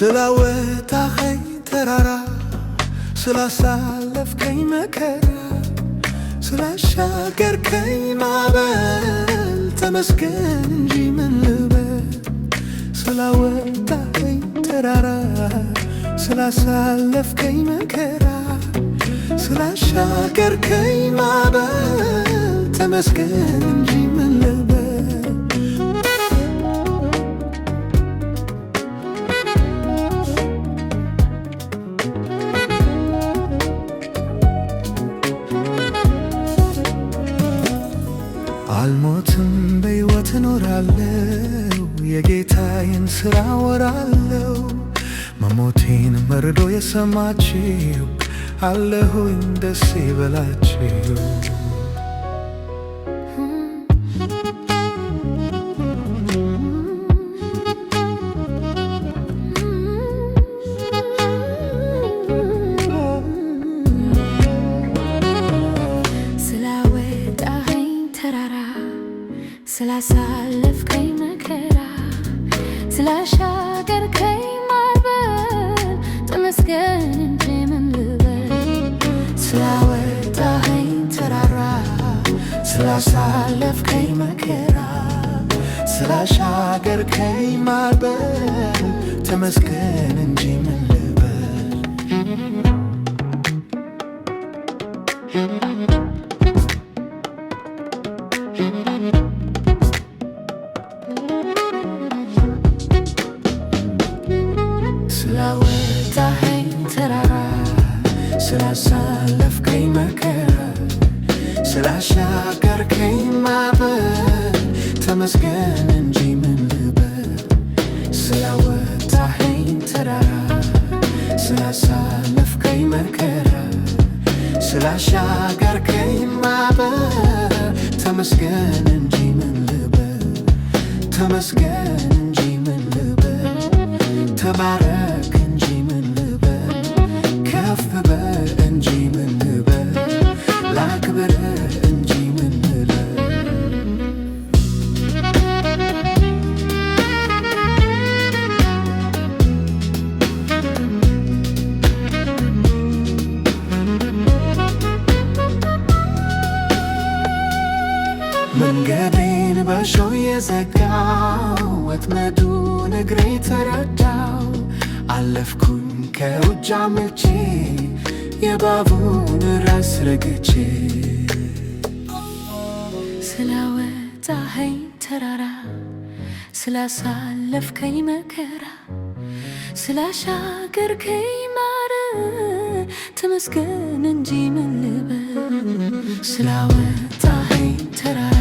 ስላወጣኸኝ ተራራ ስላሳለፍከኝ መከራ ስላሻገርከኝ ማዕበል ተመስገን እንጂ ምን ልበል። ስላወጣኸኝ ተራራ ስላሳለፍከኝ መከራ ስላሻገርከኝ ማዕበል ተመስገን እንጂ ምን ልበል። አልሞትም በሕይወት እኖራለሁ የጌታዬን ሥራ ወራለሁ። መሞቴን መርዶ የሰማችሁ አለሁኝ ደስ ይበላችሁ። ስላሳለፍከኝ መከራ ስላሻገርከኝ ማዕበል ተመስገን እንጂ ምን ልበል። ስላወጣኸኝ ተራራ ስላሳለፍከኝ መከራ ስላሻገርከኝ ማዕበል ተመስገን እንጂ ምን ልበል። ስላወጣኸኝ ተራራ ስላሳለፍከኝ መከራ ስላሻገርከኝ ማዕበል ተመስገን እንጂ ምን ልበል። ስላወጣኸኝ ተራራ ስላሳለፍከኝ መከራ ስላሻገርከኝ ማዕበል ተመስገን እንጂ ምን ልበል። ተመስገን እንጂ ምን ልበል። ተባረክ እንጂ ምን ልበል። ከፍ በል እንጂ ምን ልበል። ላክብርህ እንጂ ምን ልበል። መንገዴን በእሾህ የዘጋው ወጥመዱን እግሬ ተረዳው። አለፍኩኝ ከውጃ አምልጬ የእባቡን ራስ ረግጬ። ስላወጣኸኝ ተራራ ስላሳለፍከኝ መከራ ስላሻገርከኝ ማዕበል ተመስገን እንጂ ምን ልበል። ስላወጣኸኝ ተራራ